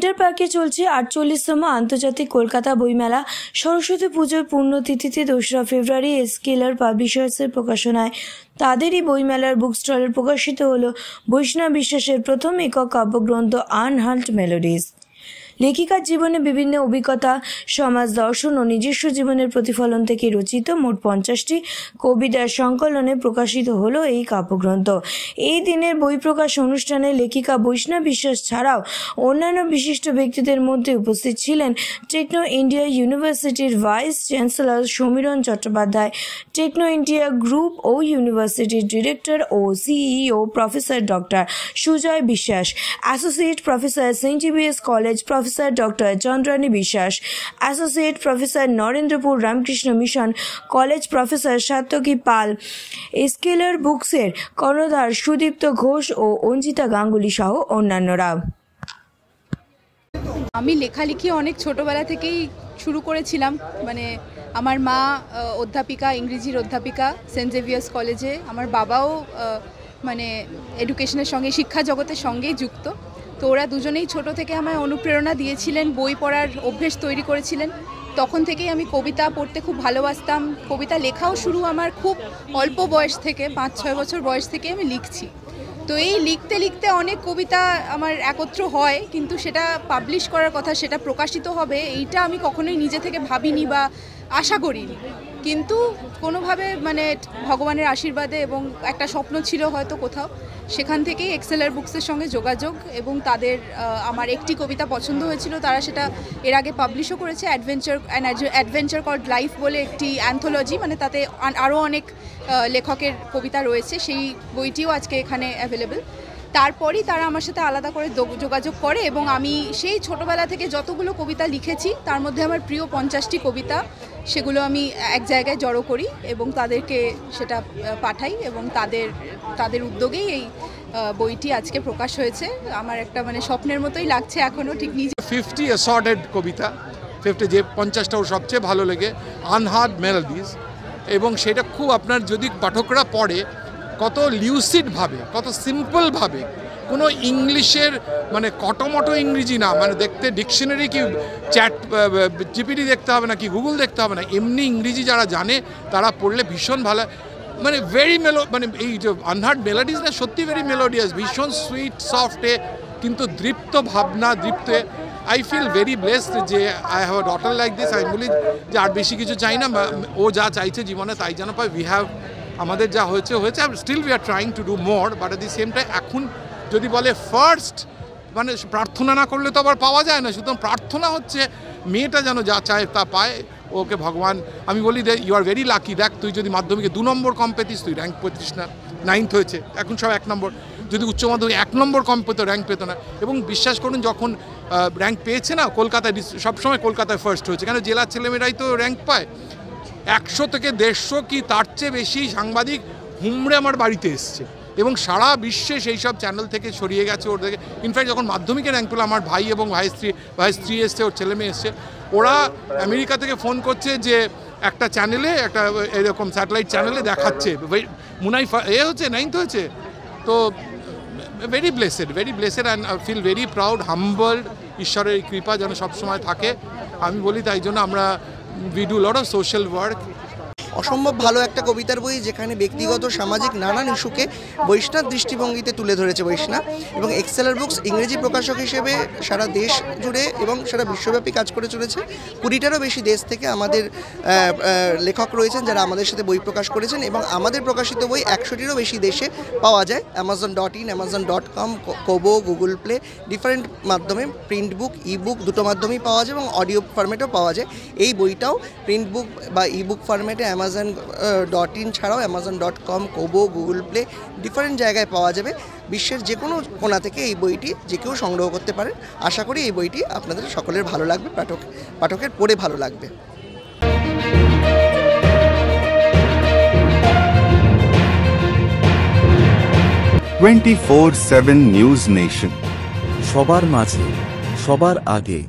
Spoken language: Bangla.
সেন্টার পার্কে চলছে ৪৮তম আন্তর্জাতিক কলকাতা বইমেলা। সরস্বতী পুজোর পুণ্যতিথিতে ২রা ফেব্রুয়ারি স্কেলার পাবলিশার্সের প্রকাশনায় তাদেরই বইমেলার বুক স্টলে প্রকাশিত হল বৈষ্ণব বিশ্বাসের প্রথম একক কাব্যগ্রন্থ আনহার্ড মেলোডিজ। লেখিকার জীবনে বিভিন্ন অভিজ্ঞতা, সমাজ দর্শন ও নিজস্ব জীবনের প্রতিফলন থেকে রচিত মোট ৫০টি কবিতার সংকলনে প্রকাশিত হলো এই কাব্যগ্রন্থ। এই দিনের বই প্রকাশ অনুষ্ঠানে লেখিকা বৈষ্ণব বিশ্বাস ছাড়াও অন্যান্য বিশিষ্ট ব্যক্তিদের মধ্যে উপস্থিত ছিলেন টেকনো ইন্ডিয়া ইউনিভার্সিটির vice chancellor Samiran Chattopadhyay, Techno India group ও ইউনিভার্সিটির ডিরেক্টর ও CEO professor doctor Sujay Biswas, associate professor Saint Xavier's college professor doctor Chandrani Biswas, associate professor Narendrapur Ramakrishna mission college professor Satyaki Pal, scholar বুকসের কর্ণধার সুদীপ্ত ঘোষ ও অঞ্জিতা গাঙ্গুলি সহ অন্যান্যরা। আমি লেখালেখি অনেক ছোটবেলা থেকেই শুরু করেছিলাম। মানে আমার মা অধ্যাপিকা, ইংরেজির অধ্যাপিকা সেন্ট জেভিয়ার্স কলেজে। আমার বাবাও মানে এডুকেশনের সঙ্গে, শিক্ষা জগতের সঙ্গেই যুক্ত। তো ওরা দুজনেই ছোট থেকে আমায় অনুপ্রেরণা দিয়েছিলেন, বই পড়ার অভ্যেস তৈরি করেছিলেন। তখন থেকেই আমি কবিতা পড়তে খুব ভালোবাসতাম। কবিতা লেখাও শুরু আমার খুব অল্প বয়স থেকে, ৫-৬ বছর বয়স থেকে আমি লিখছি। তো এই লিখতে লিখতে অনেক কবিতা আমার একত্র হয়, কিন্তু সেটা পাবলিশ করার কথা, সেটা প্রকাশিত হবে, এইটা আমি কখনোই নিজে থেকে ভাবিনি বা আশা করিনি। কিন্তু কোনোভাবে মানে ভগবানের আশীর্বাদে এবং একটা স্বপ্ন ছিল হয়তো কোথাও, সেখান থেকেই এক্সেলার বুকসের সঙ্গে যোগাযোগ এবং তাদের আমার একটি কবিতা পছন্দ হয়েছিল। তারা সেটা এর আগে পাবলিশও করেছে, অ্যাডভেঞ্চার কল্ড লাইফ বলে একটি অ্যান্থোলজি, মানে তাতে আরও অনেক লেখকের কবিতা রয়েছে। সেই বইটিও আজকে এখানে অ্যাভেলেবেল। তারপরই তারা আমার সাথে আলাদা করে যোগাযোগ করে এবং আমি সেই ছোটোবেলা থেকে যতগুলো কবিতা লিখেছি তার মধ্যে আমার প্রিয় ৫০টি কবিতা, সেগুলো আমি এক জায়গায় জড়ো করি এবং তাদেরকে সেটা পাঠাই এবং তাদের উদ্যোগেই এই বইটি আজকে প্রকাশ হয়েছে। আমার একটা মানে স্বপ্নের মতোই লাগছে এখনও, ঠিক নিজে 50 অ্যাসর্টেড কবিতা, 50 যে 50টাও সবচেয়ে ভালো লেগে আনহার্ড মেলোডিজ। এবং সেটা খুব আপনার যদি পাঠকরা পড়ে কত লিউসিডভাবে, কত সিম্পলভাবে, কোনো ইংলিশের মানে কটমটো ইংরেজি না, মানে দেখতে ডিকশনারি কি চ্যাট জিপিটি দেখতে হবে না, কি গুগল দেখতে হবে না, এমনি ইংরেজি যারা জানে তারা পড়লে ভীষণ ভালো। মানে মানে এই যে আনহার্ড মেলোডিজ না, সত্যি ভেরি মেলোডিয়াস, ভীষণ সুইট সফটে, কিন্তু দৃপ্ত ভাবনা, দৃপ্তে। আই ফিল ভেরি ব্লেসড যে I have a daughter like this. আমি বলি যে আর বেশি কিছু চাই না, ও যা চাইছে জীবনে তাই যেন পায়। উই হ্যাভ, আমাদের যা হয়েছে, still we are trying to do more, but at the same time এখন যদি বলে ফার্স্ট মানে প্রার্থনা না করলে তো আবার পাওয়া যায় না, সুতরাং প্রার্থনা হচ্ছে মেয়েটা যেন যা চায় তা পায়, ওকে ভগবান। আমি বলি যে ইউ আর ভেরি লাকি। দেখ, তুই যদি মাধ্যমিকে 2 নম্বর কম পেতিস, তুই র্যাঙ্ক পেতিস না, 9th হয়েছে, এখন সব 1 নম্বর। যদি উচ্চ মাধ্যমিক 1 নম্বর কম পেতো, র্যাঙ্ক পেতো না। এবং বিশ্বাস করুন, যখন র্যাঙ্ক পেয়েছে না, কলকাতায় সবসময় কলকাতায় ফার্স্ট হয়েছে, কেন জেলার ছেলেমেয়েরাই তো র্যাঙ্ক পায়। 100 থেকে 150 কি তার চেয়ে বেশি সাংবাদিক হুমড়ে আমার বাড়িতে এসছে এবং সারা বিশ্বে সেই সব চ্যানেল থেকে ছড়িয়ে গেছে ওর থেকে। ইনফ্যাক্ট যখন মাধ্যমিকে র্যাঙ্ক পেলো, আমার ভাই এবং ভাই স্ত্রী এসছে, ওর ছেলে মেয়ে এসছে, ওরা আমেরিকা থেকে ফোন করছে যে একটা চ্যানেলে, একটা এরকম স্যাটেলাইট চ্যানেলে দেখাচ্ছে মুনাই হচ্ছে, 9th হয়েছে। তো very blessed and feel very proud, humbled. ঈশ্বরের কৃপা যেন সবসময় থাকে, আমি বলি। তাই জন্য আমরা we do lot of social work. অসম্ভব ভালো একটা কবিতার বই, যেখানে ব্যক্তিগত সামাজিক নানান ইস্যুকে বৈষ্ণব দৃষ্টিভঙ্গিতে তুলে ধরেছে বৈষ্ণব। এবং এক্সেলার বুকস ইংরেজি প্রকাশক হিসেবে সারা দেশ জুড়ে এবং সারা বিশ্বব্যাপী কাজ করে চলেছে। 20টারও বেশি দেশ থেকে আমাদের লেখক রয়েছেন যারা আমাদের সাথে বই প্রকাশ করেছেন এবং আমাদের প্রকাশিত বই 100টিরও বেশি দেশে পাওয়া যায়। amazon.in, amazon.com, Kobo, Google play, different মাধ্যমে প্রিন্ট বুক, ই বুক দুটো মাধ্যমেই পাওয়া যায় এবং অডিও ফরম্যাটেও পাওয়া যায়। এই বইটাও প্রিন্ট বুক বা ই বুক ফরম্যাটে amazon.in ছাড়াও amazon.com, Kobo, Google play, different জায়গায় পাওয়া যাবে। বিশ্বের যে কোনো কোণা থেকে এই বইটি যে কেউ সংগ্রহ করতে পারেন। আশা করি এই বইটি আপনাদের সকলের ভালো লাগবে, পাঠকের পড়ে ভালো লাগবে। 24/7 নিউজ নেশন, সবার মাঝে, সবার আগে।